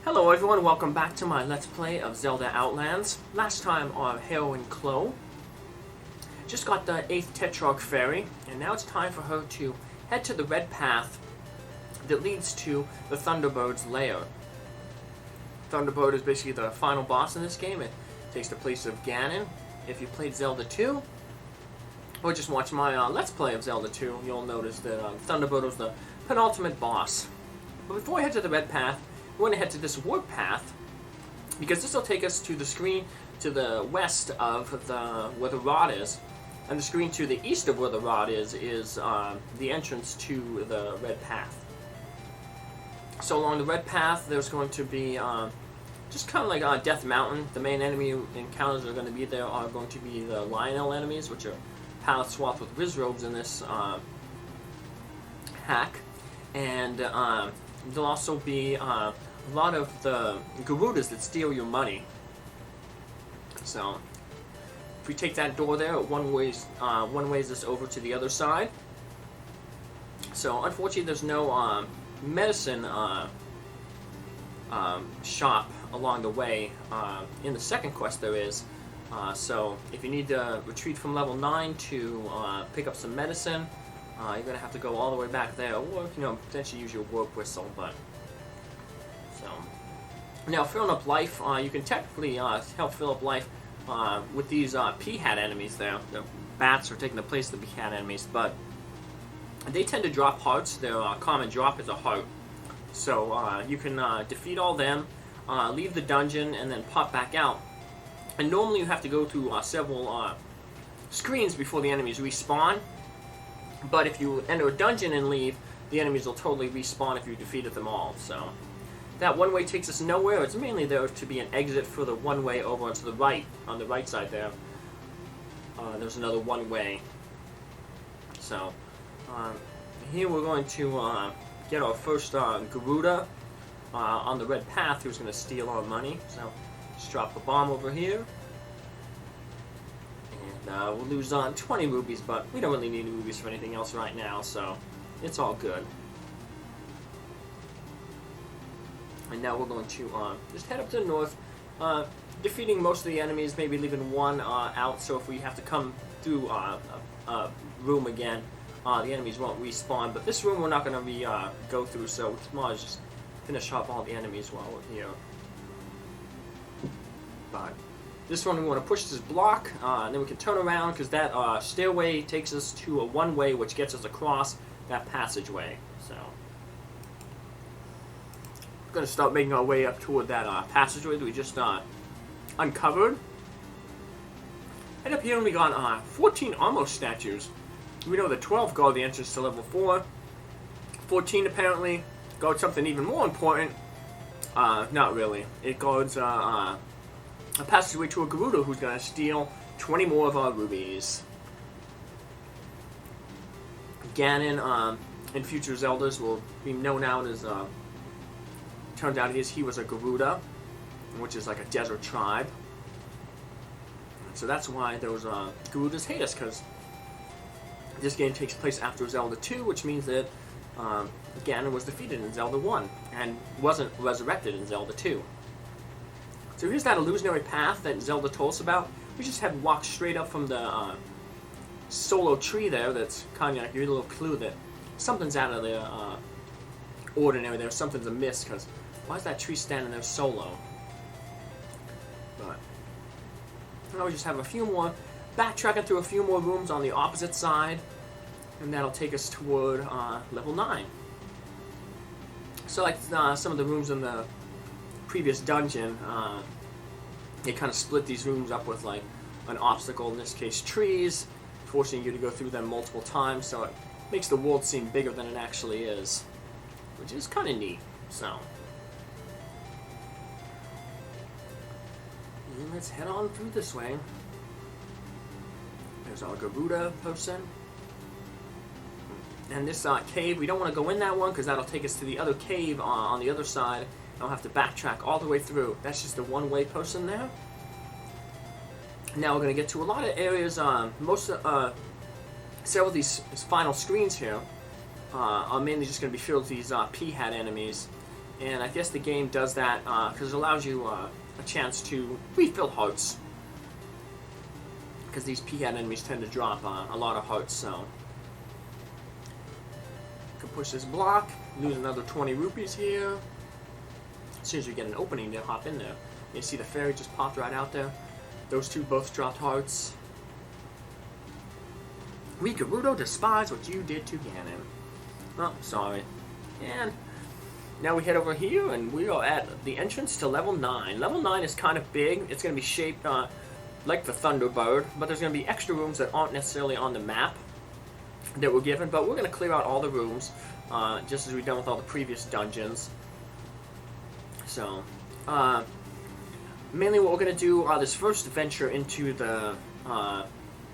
Hello everyone, welcome back to my Let's Play of Zelda Outlands. Last time our heroine Chloe just got the 8th Tetrarch Fairy, and now it's time for her to head to the red path that leads to the Thunderbird's lair. Thunderbird is basically the final boss in this game. It takes the place of Ganon. If you played Zelda 2, or just watch my Let's Play of Zelda 2, you'll notice that Thunderbird was the penultimate boss. But before we head to the red path, we're going to head to this warp path, because this will take us to the screen to the west of where the rod is, and the screen to the east of where the rod is the entrance to the red path. So along the red path, there's going to be just kind of like Death Mountain. The main enemy encounters that are going to be there are going to be the Lionel enemies, which are palette swapped with Wizrobes in this hack, and there'll also be a lot of the Garudas that steal your money. So if we take that door there, one ways us over to the other side. So unfortunately, there's no medicine shop along the way. In the second quest, there is. So if you need to retreat from level 9 to pick up some medicine, you're going to have to go all the way back there, or potentially use your warp whistle. But so now, filling up life, you can technically help fill up life with these P-hat enemies there. The bats are taking the place of the P-hat enemies, but they tend to drop hearts. Their common drop is a heart. So you can defeat all them, leave the dungeon, and then pop back out. And normally you have to go through several screens before the enemies respawn. But if you enter a dungeon and leave, the enemies will totally respawn if you defeated them all. So that one way takes us nowhere. It's mainly there to be an exit for the one way over to the right, on the right side there. There's another one way. So here we're going to get our first Garuda on the red path who's going to steal our money. So just drop a bomb over here. We'll lose 20 rubies, but we don't really need rubies for anything else right now, so it's all good. And now we're going to just head up to the north, defeating most of the enemies, maybe leaving one out, so if we have to come through a room again, the enemies won't respawn. But this room we're not going to go through, so tomorrow just finish off all the enemies while we're here. But this one we want to push this block, and then we can turn around, because that stairway takes us to a one-way, which gets us across that passageway. So we're going to start making our way up toward that passageway that we just uncovered. And up here we got 14 Armor statues. We know that 12 guard the entrance to level 4. 14 apparently guard something even more important. Not really. It guards a passageway to a Garuda who's going to steal 20 more of our rubies. Ganon, in future Zeldas, will be known out as, turns out he was a Garuda, which is like a desert tribe. So that's why those Garudas hate us, because this game takes place after Zelda 2, which means that Ganon was defeated in Zelda 1, and wasn't resurrected in Zelda 2. So here's that illusionary path that Zelda told us about. We just had to walk straight up from the solo tree there. That's kind of like your little clue that something's out of the ordinary there. Something's amiss, because why is that tree standing there solo? But now we just have a few more, backtracking through a few more rooms on the opposite side, and that'll take us toward level 9. So like some of the rooms in the previous dungeon, they kind of split these rooms up with like an obstacle, in this case trees, forcing you to go through them multiple times, so it makes the world seem bigger than it actually is, which is kind of neat. So and let's head on through this way. There's our Garuda person. And this cave, we don't want to go in that one, because that'll take us to the other cave on the other side. I'll have to backtrack all the way through. That's just a one-way person there. Now we're going to get to a lot of areas. Several of these final screens here are mainly just going to be filled with these P-hat enemies. And I guess the game does that because it allows you a chance to refill hearts. Because these peahead enemies tend to drop a lot of hearts, so. You can push this block, lose another 20 rupees here. As soon as you get an opening, they'll hop in there. You see the fairy just popped right out there. Those two both dropped hearts. We Gerudo despise what you did to Ganon. Oh, sorry. And now we head over here, and we are at the entrance to level 9. Level 9 is kind of big. It's going to be shaped like the Thunderbird, but there's going to be extra rooms that aren't necessarily on the map that we're given, but we're going to clear out all the rooms, just as we've done with all the previous dungeons. So, mainly what we're going to do this first venture into the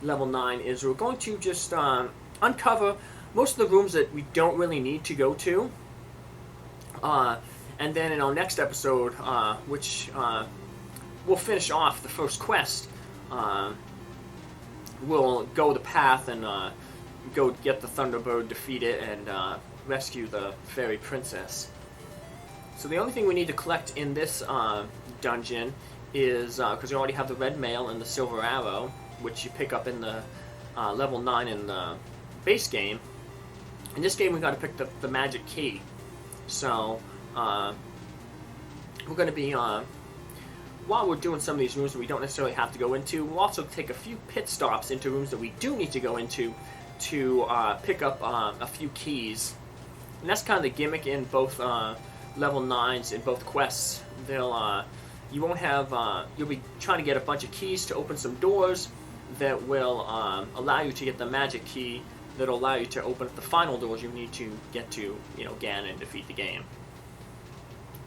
level 9 is we're going to just uncover most of the rooms that we don't really need to go to. And then in our next episode, which we'll finish off the first quest, we'll go the path and go get the Thunderbird, defeat it, and rescue the fairy princess. So the only thing we need to collect in this dungeon is, because we already have the red mail and the silver arrow, which you pick up in the level 9 in the base game. In this game we got to pick the magic key. So we're going to be, while we're doing some of these rooms that we don't necessarily have to go into, we'll also take a few pit stops into rooms that we do need to go into to pick up a few keys. And that's kind of the gimmick in both level 9s in both quests. You won't have, you'll be trying to get a bunch of keys to open some doors that will allow you to get the magic key that'll allow you to open up the final doors you need to get to, Ganon and defeat the game.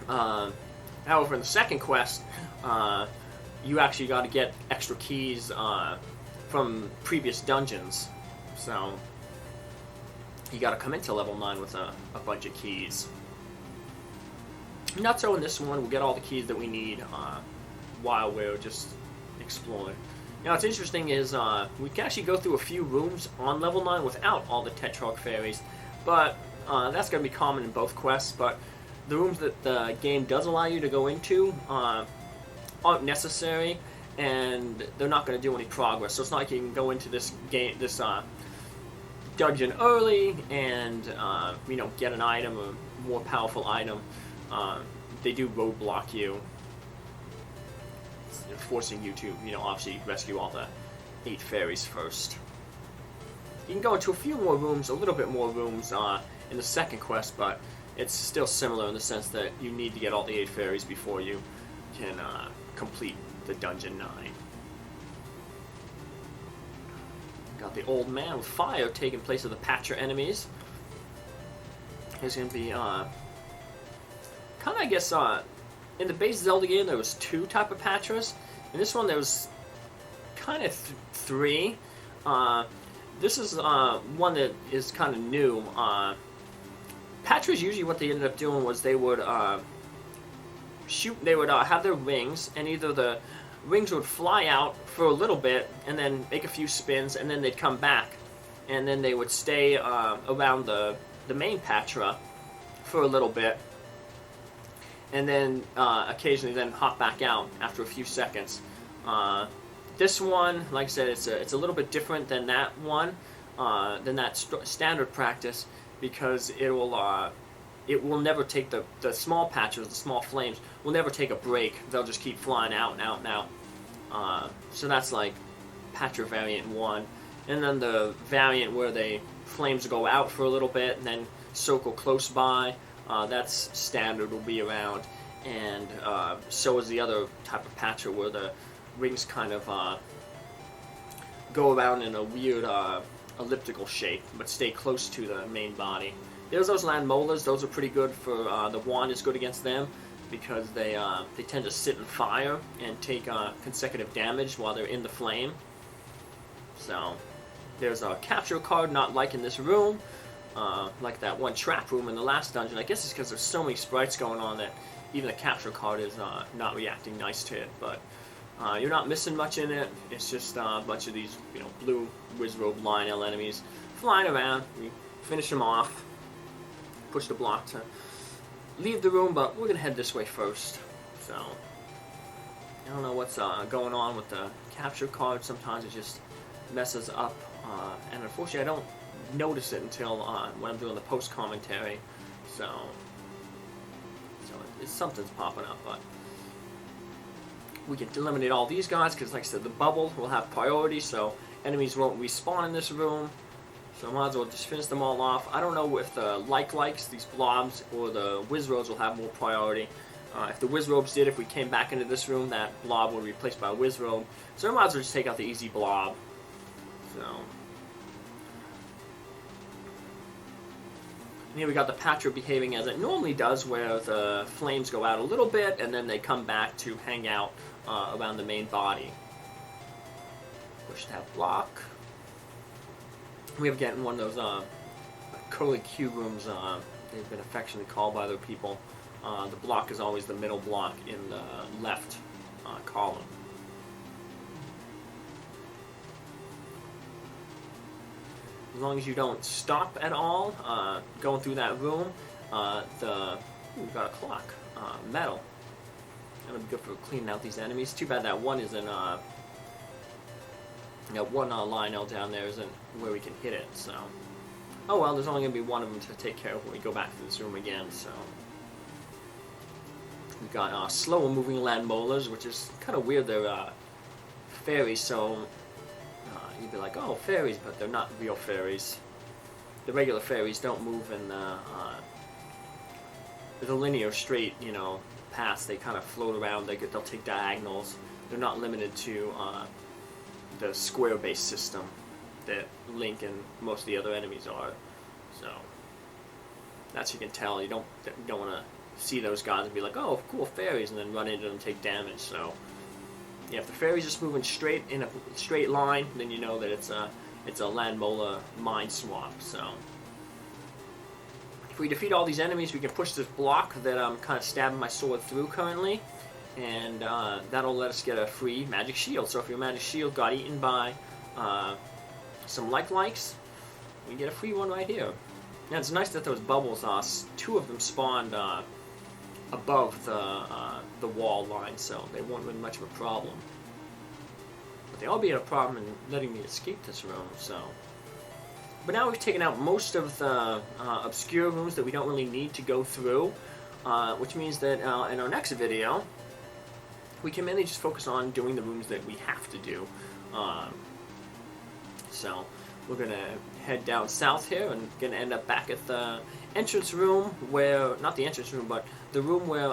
However, in the second quest, you actually got to get extra keys from previous dungeons. So you got to come into level 9 with a bunch of keys. Not so in this one. We'll get all the keys that we need while we're just exploring. Now, what's interesting is we can actually go through a few rooms on level 9 without all the Tetrarch fairies, but that's going to be common in both quests. But the rooms that the game does allow you to go into aren't necessary, and they're not going to do any progress. So it's not like you can go into this game, this dungeon early, and get an item, a more powerful item. They do roadblock you, forcing you to, obviously rescue all the 8 fairies first. You can go into a few more rooms, a little bit more rooms in the second quest, but it's still similar in the sense that you need to get all the 8 fairies before you can complete the Dungeon 9. Got the old man with fire taking place of the Patcher enemies. There's going to be, kind of, I guess, in the base Zelda game there was 2 type of Patchers. In this one there was kind of 3. This is one that is kind of new. Patchers, usually what they ended up doing was they would shoot. They would have their wings, and either the wings would fly out for a little bit, and then make a few spins, and then they'd come back, and then they would stay around the main Patra for a little bit, and then occasionally then hop back out after a few seconds. This one, like I said, it's a little bit different than that one, than that standard practice, because it will never take the small patches, the small flames will never take a break. They'll just keep flying out and out and out. So that's like Patcher variant 1, and then the variant where the flames go out for a little bit and then circle close by. That's standard, will be around, and so is the other type of Patcher where the rings kind of go around in a weird elliptical shape, but stay close to the main body. There's those land molars. Those are pretty good for the wand is good against them because they tend to sit in fire and take consecutive damage while they're in the flame. So there's a capture card, not like in this room, like that one trap room in the last dungeon. I guess it's because there's so many sprites going on that even the capture card is not reacting nice to it, but you're not missing much in it. It's just a bunch of these, blue Wizrobe Lionel enemies flying around. You finish them off, push the block to leave the room, but we're going to head this way first. So, I don't know what's going on with the capture card. Sometimes it just messes up, and unfortunately I don't notice it until when I'm doing the post commentary. So it's something's popping up, but we can eliminate all these guys because, like I said, the bubble will have priority, so enemies won't respawn in this room. So I might as well just finish them all off. I don't know if the likes, these blobs, or the Wizrobes will have more priority. If the Wizrobes did, if we came back into this room, that blob would be replaced by a Wizrobe. So I might as well just take out the easy blob. So and here we got the Patra behaving as it normally does, where the flames go out a little bit and then they come back to hang out around the main body. Push that block. We have getting one of those curly cube rooms. They've been affectionately called by other people. The block is always the middle block in the left column. As long as you don't stop at all going through that room, we've got a clock, metal. That'll be good for cleaning out these enemies. Too bad that one isn't, one Lionel down there isn't where we can hit it, so. Oh well, there's only going to be one of them to take care of when we go back to this room again, so. We've got slower moving land molars, which is kind of weird. They're fairies, so you'd be like, oh, fairies, but they're not real fairies. The regular fairies don't move in the linear, straight, paths. They kind of float around. They'll take diagonals. They're not limited to the square-based system that Link and most of the other enemies are. So that's you can tell. You don't want to see those guys and be like, oh, cool fairies, and then run into them and take damage. So yeah, if the fairies just moving straight in a straight line, then you know that it's a land molar mind swap. So if we defeat all these enemies, we can push this block that I'm kind of stabbing my sword through currently, and that'll let us get a free magic shield. So if your magic shield got eaten by some likes, we get a free one right here. Now it's nice that those bubbles, 2 of them spawned above the wall line, so they won't be much of a problem. But they all be a problem in letting me escape this room, so. But now we've taken out most of the obscure rooms that we don't really need to go through, which means that in our next video, we can mainly just focus on doing the rooms that we have to do. So we're going to head down south here and going to end up back at the entrance room where, not the entrance room, but the room where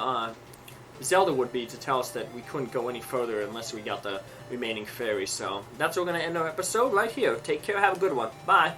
Zelda would be to tell us that we couldn't go any further unless we got the remaining fairies. So that's where we're going to end our episode right here. Take care, have a good one. Bye.